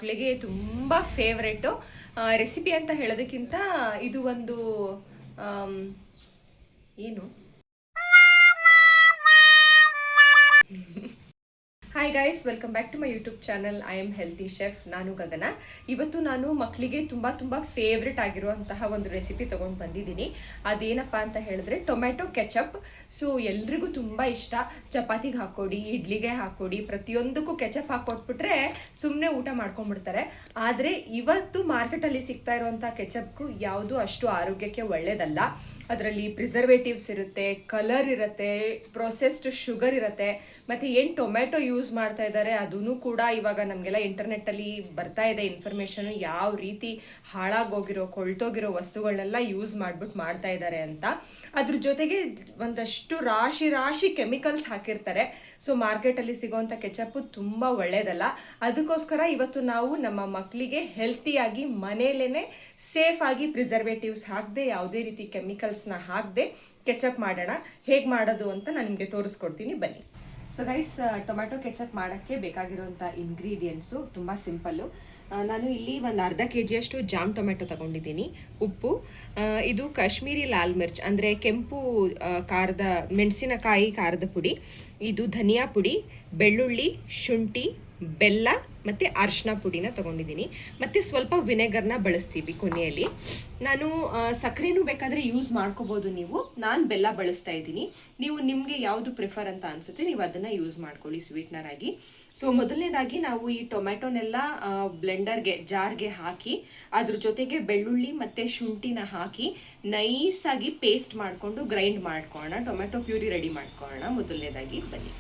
ಮಕ್ಕಳಿಗೆ ತುಂಬ favourite recipe ಅಂತ ಹೇಳೋದಕ್ಕಿಂತ ಇದು ಒಂದು ಏನು hi guys, welcome back to my YouTube channel. I am healthy chef. ನಾನು ಗಗನ. ಇವತ್ತು ನಾನು ಮಕ್ಕಳಿಗೆ ತುಂಬ ಫೇವ್ರೆಟ್ ಆಗಿರುವಂತಹ ಒಂದು ರೆಸಿಪಿ ತೊಗೊಂಡು ಬಂದಿದ್ದೀನಿ. ಅದೇನಪ್ಪ ಅಂತ ಹೇಳಿದ್ರೆ ಟೊಮ್ಯಾಟೊ ಕೆಚಪ್. ಸೊ ಎಲ್ರಿಗೂ ತುಂಬ ಇಷ್ಟ. ಚಪಾತಿಗೆ ಹಾಕ್ಕೊಡಿ, ಇಡ್ಲಿಗೆ ಹಾಕ್ಕೊಡಿ, ಪ್ರತಿಯೊಂದಕ್ಕೂ ಕೆಚಪ್ ಹಾಕ್ಕೊಟ್ಬಿಟ್ರೆ ಸುಮ್ಮನೆ ಊಟ ಮಾಡ್ಕೊಂಡ್ಬಿಡ್ತಾರೆ. ಆದರೆ ಇವತ್ತು ಮಾರ್ಕೆಟಲ್ಲಿ ಸಿಗ್ತಾ ಇರುವಂಥ ಕೆಚಪ್ಗೂ ಯಾವುದು ಅಷ್ಟು ಆರೋಗ್ಯಕ್ಕೆ ಒಳ್ಳೆಯದಲ್ಲ. ಅದರಲ್ಲಿ ಪ್ರಿಸರ್ವೇಟಿವ್ಸ್ ಇರುತ್ತೆ, ಕಲರ್ ಇರುತ್ತೆ, ಪ್ರೊಸೆಸ್ಡ್ ಶುಗರ್ ಇರುತ್ತೆ, ಮತ್ತು ಏನು ಟೊಮ್ಯಾಟೊ ಯೂಸ್ ಮಾಡ್ತಾ ಇದ್ದಾರೆ ಅದೂ ಕೂಡ ಇವಾಗ ನಮಗೆಲ್ಲ ಇಂಟರ್ನೆಟ್ಟಲ್ಲಿ ಬರ್ತಾ ಇದೆ ಇನ್ಫಾರ್ಮೇಷನು, ಯಾವ ರೀತಿ ಹಾಳಾಗೋಗಿರೋ ಕೊಳ್ತೋಗಿರೋ ವಸ್ತುಗಳನ್ನೆಲ್ಲ ಯೂಸ್ ಮಾಡಿಬಿಟ್ಟು ಮಾಡ್ತಾ ಇದ್ದಾರೆ ಅಂತ. ಅದ್ರ ಜೊತೆಗೆ ಒಂದಷ್ಟು ರಾಶಿ ಕೆಮಿಕಲ್ಸ್ ಹಾಕಿರ್ತಾರೆ. ಸೊ ಮಾರ್ಕೆಟಲ್ಲಿ ಸಿಗೋವಂಥ ಕೆಚಪ್ಪು ತುಂಬ ಒಳ್ಳೆಯದಲ್ಲ. ಅದಕ್ಕೋಸ್ಕರ ಇವತ್ತು ನಾವು ನಮ್ಮ ಮಕ್ಕಳಿಗೆ ಹೆಲ್ತಿಯಾಗಿ ಮನೆಯಲ್ಲೇ ಸೇಫಾಗಿ ಪ್ರಿಸರ್ವೇಟಿವ್ಸ್ ಹಾಕದೆ, ಯಾವುದೇ ರೀತಿ ಕೆಮಿಕಲ್ಸ್ನ ಹಾಕದೆ ಕೆಚಪ್ ಮಾಡೋಣ. ಹೇಗೆ ಮಾಡೋದು ಅಂತ ನಾನು ನಿಮಗೆ ತೋರಿಸ್ಕೊಡ್ತೀನಿ, ಬನ್ನಿ. ಸೊ ಗೈಸ್, ಟೊಮ್ಯಾಟೊ ಕೆಚಪ್ ಮಾಡೋಕ್ಕೆ ಬೇಕಾಗಿರುವಂಥ ಇಂಗ್ರೀಡಿಯೆಂಟ್ಸು ತುಂಬ ಸಿಂಪಲ್ಲು. ನಾನು ಇಲ್ಲಿ ಒಂದು ಅರ್ಧ ಕೆಜಿಯಷ್ಟು ಜಾಮ್ ಟೊಮೆಟೊ ತಗೊಂಡಿದ್ದೀನಿ. ಉಪ್ಪು, ಇದು ಕಾಶ್ಮೀರಿ ಲಾಲ್ ಮಿರ್ಚ್ ಅಂದರೆ ಕೆಂಪು ಖಾರದ ಮೆಣಸಿನಕಾಯಿ ಖಾರದ ಪುಡಿ, ಇದು ಧನಿಯಾ ಪುಡಿ, ಬೆಳ್ಳುಳ್ಳಿ, ಶುಂಠಿ, ಬೆಲ್ಲ ಮತ್ತು ಅರಿಶಿನ ಪುಡಿನ ತೊಗೊಂಡಿದ್ದೀನಿ. ಮತ್ತು ಸ್ವಲ್ಪ ವಿನೆಗರ್ನ ಬಳಸ್ತೀವಿ ಕೊನೆಯಲ್ಲಿ. ನಾನು ಸಕ್ಕರೆನೂ ಬೇಕಾದರೆ ಯೂಸ್ ಮಾಡ್ಕೋಬೋದು ನೀವು. ನಾನು ಬೆಲ್ಲ ಬಳಸ್ತಾ ಇದ್ದೀನಿ. ನೀವು ನಿಮಗೆ ಯಾವುದು ಪ್ರಿಫರ್ ಅಂತ ಅನಿಸುತ್ತೆ ನೀವು ಅದನ್ನು ಯೂಸ್ ಮಾಡ್ಕೊಳ್ಳಿ ಸ್ವೀಟ್ನರ್ ಆಗಿ. ಸೊ ಮೊದಲನೇದಾಗಿ ನಾವು ಈ ಟೊಮ್ಯಾಟೊನೆಲ್ಲ ಬ್ಲೆಂಡರ್ಗೆ ಜಾರ್ಗೆ ಹಾಕಿ ಅದ್ರ ಜೊತೆಗೆ ಬೆಳ್ಳುಳ್ಳಿ ಮತ್ತು ಶುಂಠಿನ ಹಾಕಿ ನೈಸಾಗಿ ಪೇಸ್ಟ್ ಮಾಡಿಕೊಂಡು ಗ್ರೈಂಡ್ ಮಾಡ್ಕೊಳ್ಳೋಣ. ಟೊಮ್ಯಾಟೊ ಪ್ಯೂರಿ ರೆಡಿ ಮಾಡ್ಕೊಳ್ಳೋಣ ಮೊದಲನೇದಾಗಿ, ಬನ್ನಿ.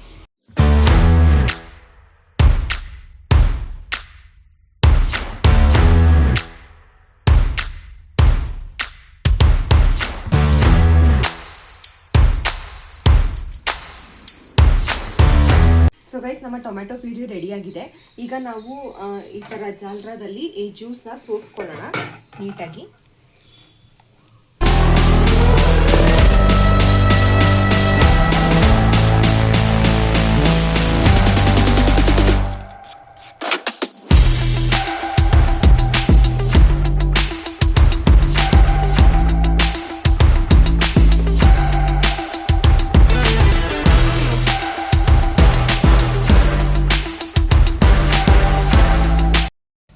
ಸೊ ಗೈಸ್, ನಮ್ಮ ಟೊಮ್ಯಾಟೊ ಪ್ಯೂರಿ ರೆಡಿಯಾಗಿದೆ. ಈಗ ನಾವು ಈ ಥರ ಜಾಲರದಲ್ಲಿ ಈ ಜ್ಯೂಸ್ನ ಸೋಸ್ಕೊಳ್ಳೋಣ ನೀಟಾಗಿ.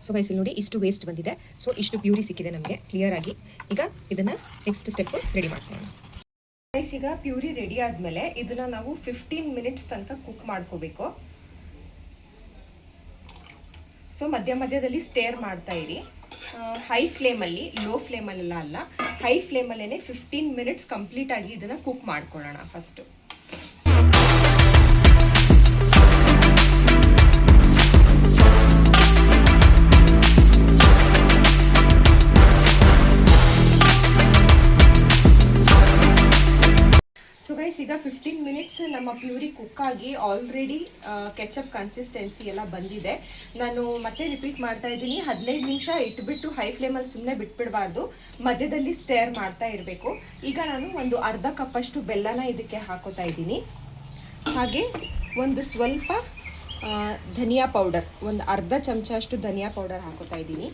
ಸೊ ಗೈಸ್, ಇಲ್ಲಿ ನೋಡಿ ಇಷ್ಟು ವೇಸ್ಟ್ ಬಂದಿದೆ. ಸೊ ಇಷ್ಟು ಪ್ಯೂರಿ ಸಿಕ್ಕಿದೆ ನಮಗೆ ಕ್ಲಿಯರ್ ಆಗಿ. ಈಗ ಇದನ್ನು ನೆಕ್ಸ್ಟ್ ಸ್ಟೆಪ್ ರೆಡಿ ಮಾಡ್ಕೊಳ್ಳೋಣ. ಗೈಸ್, ಈಗ ಪ್ಯೂರಿ ರೆಡಿ ಆದಮೇಲೆ ಇದನ್ನು ನಾವು 15 ಮಿನಿಟ್ಸ್ ತನಕ ಕುಕ್ ಮಾಡ್ಕೋಬೇಕು. ಸೊ ಮಧ್ಯದಲ್ಲಿ ಸ್ಟೇರ್ ಮಾಡ್ತಾ ಇರಿ. ಹೈ ಫ್ಲೇಮಲ್ಲಿ, ಲೋ ಫ್ಲೇಮಲ್ಲೆಲ್ಲ ಅಲ್ಲ, ಹೈ ಫ್ಲೇಮಲ್ಲೇ 15 ಮಿನಿಟ್ಸ್ ಕಂಪ್ಲೀಟಾಗಿ ಇದನ್ನು ಕುಕ್ ಮಾಡ್ಕೊಳ್ಳೋಣ ಫಸ್ಟು. ಸೊ ಗೈಸ್, ಈಗ 15 ಮಿನಿಟ್ಸ್ ನಮ್ಮ ಪ್ಯೂರಿ ಕುಕ್ ಆಗಿ ಆಲ್ರೆಡಿ ಕೆಚಪ್ ಕನ್ಸಿಸ್ಟೆನ್ಸಿ ಎಲ್ಲ ಬಂದಿದೆ. ನಾನು ಮತ್ತೆ ರಿಪೀಟ್ ಮಾಡ್ತಾ ಇದ್ದೀನಿ, 15 ನಿಮಿಷ ಇಟ್ಬಿಟ್ಟು ಹೈ ಫ್ಲೇಮಲ್ಲಿ ಸುಮ್ಮನೆ ಬಿಟ್ಬಿಡಬಾರ್ದು, ಮಧ್ಯದಲ್ಲಿ ಸ್ಟೇರ್ ಮಾಡ್ತಾ ಇರಬೇಕು. ಈಗ ನಾನು ಒಂದು ಅರ್ಧ ಕಪ್ಪಷ್ಟು ಬೆಲ್ಲನ ಇದಕ್ಕೆ ಹಾಕೋತಾ ಇದ್ದೀನಿ. ಹಾಗೆ ಒಂದು ಸ್ವಲ್ಪ ಧನಿಯಾ ಪೌಡರ್, ಒಂದು ಅರ್ಧ ಚಮಚ ಅಷ್ಟು ಧನಿಯಾ ಪೌಡರ್ ಹಾಕೋತಾ ಇದ್ದೀನಿ.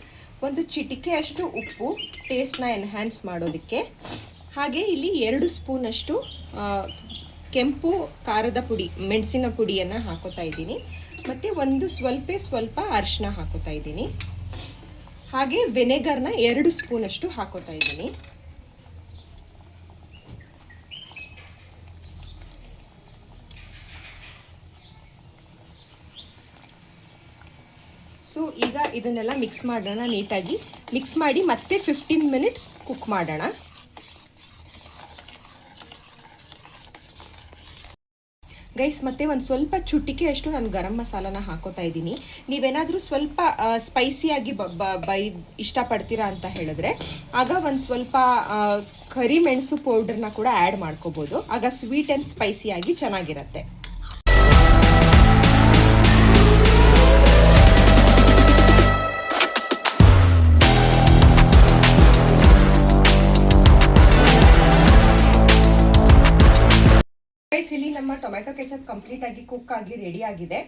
ಒಂದು ಚಿಟಿಕೆ ಅಷ್ಟು ಉಪ್ಪು ಟೇಸ್ಟ್ನ ಎನ್ಹ್ಯಾನ್ಸ್ ಮಾಡೋದಕ್ಕೆ. ಹಾಗೆ ಇಲ್ಲಿ 2 ಸ್ಪೂನಷ್ಟು ಕೆಂಪು ಖಾರದ ಪುಡಿ, ಮೆಣಸಿನ ಪುಡಿಯನ್ನು ಹಾಕೋತಾ ಇದ್ದೀನಿ. ಮತ್ತು ಒಂದು ಸ್ವಲ್ಪ ಅರಿಶಿನ ಹಾಕೋತಾ ಇದ್ದೀನಿ. ಹಾಗೆ ವಿನೆಗರ್ನ 2 ಸ್ಪೂನಷ್ಟು ಹಾಕೋತಾ ಇದ್ದೀನಿ. ಸೊ ಈಗ ಇದನ್ನೆಲ್ಲ ಮಿಕ್ಸ್ ಮಾಡೋಣ ನೀಟಾಗಿ. ಮಿಕ್ಸ್ ಮಾಡಿ ಮತ್ತೆ 15 ಮಿನಿಟ್ಸ್ ಕುಕ್ ಮಾಡೋಣ. ಗೈಸ್, ಮತ್ತೆ ಒಂದು ಸ್ವಲ್ಪ ಚುಟಿಕೆ ಅಷ್ಟು ನಾನು ಗರಂ ಮಸಾಲಾನ ಹಾಕೋತಾ ಇದ್ದೀನಿ. ನೀವೇನಾದರೂ ಸ್ವಲ್ಪ ಸ್ಪೈಸಿಯಾಗಿ ಇಷ್ಟಪಡ್ತೀರಾ ಅಂತ ಹೇಳಿದ್ರೆ ಆಗ ಒಂದು ಸ್ವಲ್ಪ ಕರಿಮೆಣಸು ಪೌಡರ್ನ ಕೂಡ ಆ್ಯಡ್ ಮಾಡ್ಕೋಬೋದು. ಆಗ ಸ್ವೀಟ್ ಆ್ಯಂಡ್ ಸ್ಪೈಸಿಯಾಗಿ ಚೆನ್ನಾಗಿರುತ್ತೆ. ಇಲ್ಲಿ ನಮ್ಮ ಟೊಮ್ಯಾಟೊ ಕೆಚಪ್ ಕಂಪ್ಲೀಟ್ ಆಗಿ ಕುಕ್ ಆಗಿ ರೆಡಿ ಆಗಿದೆ.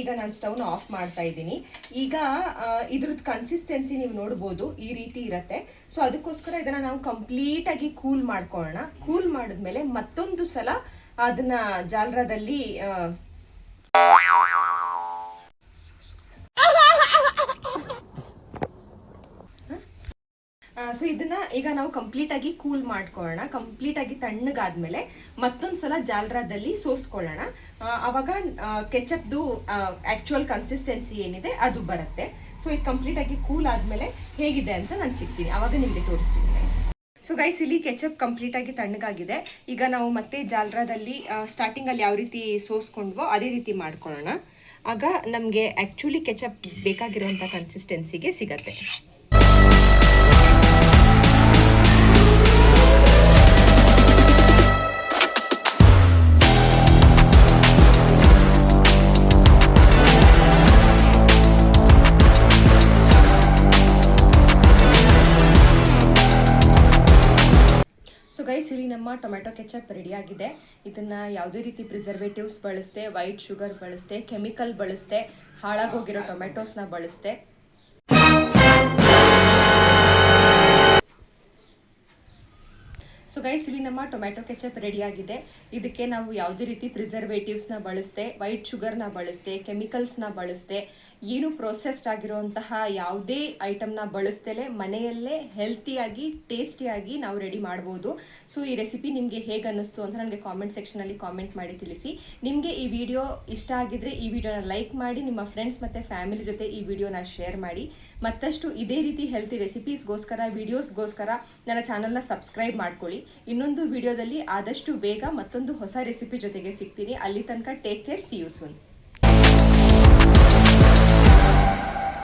ಈಗ ನಾನು ಸ್ಟವ್ನ ಆಫ್ ಮಾಡ್ತಾ ಇದ್ದೀನಿ. ಈಗ ಇದ್ರದ್ದು ಕನ್ಸಿಸ್ಟೆನ್ಸಿ ನೀವು ನೋಡ್ಬೋದು, ಈ ರೀತಿ ಇರುತ್ತೆ. ಸೊ ಅದಕ್ಕೋಸ್ಕರ ಇದನ್ನ ನಾವು ಕಂಪ್ಲೀಟ್ ಆಗಿ ಕೂಲ್ ಮಾಡ್ಕೊಳ್ಳೋಣ. ಕೂಲ್ ಮಾಡಿದ್ಮೇಲೆ ಮತ್ತೊಂದು ಸಲ ಅದನ್ನ ಜಾಲರದಲ್ಲಿ ಸೊ ಇದನ್ನ ಈಗ ನಾವು ಕಂಪ್ಲೀಟ್ ಆಗಿ ಕೂಲ್ ಮಾಡ್ಕೊಳ್ಳೋಣ. ಕಂಪ್ಲೀಟ್ ಆಗಿ ತಣ್ಣಗಾದ್ಮೇಲೆ ಮತ್ತೊಂದ್ಸಲ ಜಾಲರದಲ್ಲಿ ಸೋಸ್ಕೊಳ್ಳೋಣ. ಅವಾಗ ಕೆಚಪ್ದು ಆಕ್ಚುಯಲ್ ಕನ್ಸಿಸ್ಟೆನ್ಸಿ ಏನಿದೆ ಅದು ಬರುತ್ತೆ. ಸೊ ಇದು ಕಂಪ್ಲೀಟ್ ಆಗಿ ಕೂಲ್ ಆದ್ಮೇಲೆ ಹೇಗಿದೆ ಅಂತ ನಾನು ಸಿಗ್ತೀನಿ, ಅವಾಗ ನಿಮಗೆ ತೋರಿಸ್ತೀನಿ ಗೈಸ್. ಸೊ ಗೈಸ್, ಇಲ್ಲಿ ಕೆಚಪ್ ಕಂಪ್ಲೀಟ್ ಆಗಿ ತಣ್ಣಗಾಗಿದೆ. ಈಗ ನಾವು ಮತ್ತೆ ಜಾಲರದಲ್ಲಿ ಸ್ಟಾರ್ಟಿಂಗಲ್ಲಿ ಯಾವ ರೀತಿ ಸೋಸ್ಕೊಂಡ್ವೋ ಅದೇ ರೀತಿ ಮಾಡ್ಕೊಳ್ಳೋಣ. ಆಗ ನಮಗೆ ಆ್ಯಕ್ಚುಲಿ ಕೆಚಪ್ ಬೇಕಾಗಿರುವಂಥ ಕನ್ಸಿಸ್ಟೆನ್ಸಿಗೆ ಸಿಗತ್ತೆ. ಸೊ ಗೈಸ್, ಇಲ್ಲಿ ನಮ್ಮ ಟೊಮ್ಯಾಟೊ ಕೆಚಪ್ ರೆಡಿಯಾಗಿದೆ. ಇದನ್ನು ಯಾವುದೇ ರೀತಿ ಪ್ರಿಸರ್ವೇಟಿವ್ಸ್ ಬಳಸದೆ, ವೈಟ್ ಶುಗರ್ ಬಳಸದೆ, ಕೆಮಿಕಲ್ ಬಳಸದೆ, ಹಾಳಾಗೋಗಿರೋ ಟೊಮೆಟೊಸ್ನ ಬಳಸದೆ ಸೊ ಗೈಸ್, ಇಲ್ಲಿ ನಮ್ಮ ಟೊಮ್ಯಾಟೊ ಕೆಚಪ್ ರೆಡಿಯಾಗಿದೆ. ಇದಕ್ಕೆ ನಾವು ಯಾವುದೇ ರೀತಿ ಪ್ರಿಸರ್ವೇಟಿವ್ಸ್ನ ಬಳಸದೆ, ವೈಟ್ ಶುಗರ್ನ ಬಳಸದೆ, ಕೆಮಿಕಲ್ಸ್ನ ಬಳಸದೆ, ಏನು ಪ್ರೊಸೆಸ್ಡ್ ಆಗಿರುವಂತಹ ಯಾವುದೇ ಐಟಮ್ನ ಬಳಸ್ದಲೇ ಮನೆಯಲ್ಲೇ ಹೆಲ್ತಿಯಾಗಿ ಟೇಸ್ಟಿಯಾಗಿ ನಾವು ರೆಡಿ ಮಾಡ್ಬೋದು. ಸೊ ಈ ರೆಸಿಪಿ ನಿಮಗೆ ಹೇಗೆ ಅನ್ನಿಸ್ತು ಅಂತ ನನಗೆ ಕಾಮೆಂಟ್ ಸೆಕ್ಷನಲ್ಲಿ ಕಾಮೆಂಟ್ ಮಾಡಿ ತಿಳಿಸಿ. ನಿಮಗೆ ಈ ವಿಡಿಯೋ ಇಷ್ಟ ಆಗಿದ್ರೆ ಈ ವಿಡಿಯೋನ ಲೈಕ್ ಮಾಡಿ, ನಿಮ್ಮ ಫ್ರೆಂಡ್ಸ್ ಮತ್ತು ಫ್ಯಾಮಿಲಿ ಜೊತೆ ಈ ವಿಡಿಯೋನ ಶೇರ್ ಮಾಡಿ. ಮತ್ತಷ್ಟು ಇದೇ ರೀತಿ ಹೆಲ್ತಿ ರೆಸಿಪೀಸ್ಗೋಸ್ಕರ, ವಿಡಿಯೋಸ್ಗೋಸ್ಕರ ನನ್ನ ಚಾನಲ್ನ ಸಬ್ಸ್ಕ್ರೈಬ್ ಮಾಡ್ಕೊಳ್ಳಿ. ಇನ್ನೊಂದು ವಿಡಿಯೋದಲ್ಲಿ ಆದಷ್ಟು ಬೇಗ ಮತ್ತೊಂದು ಹೊಸ ರೆಸಿಪಿ ಜೊತೆಗೆ ಸಿಗ್ತೀನಿ. ಅಲ್ಲಿ ತನಕ take care, see you soon.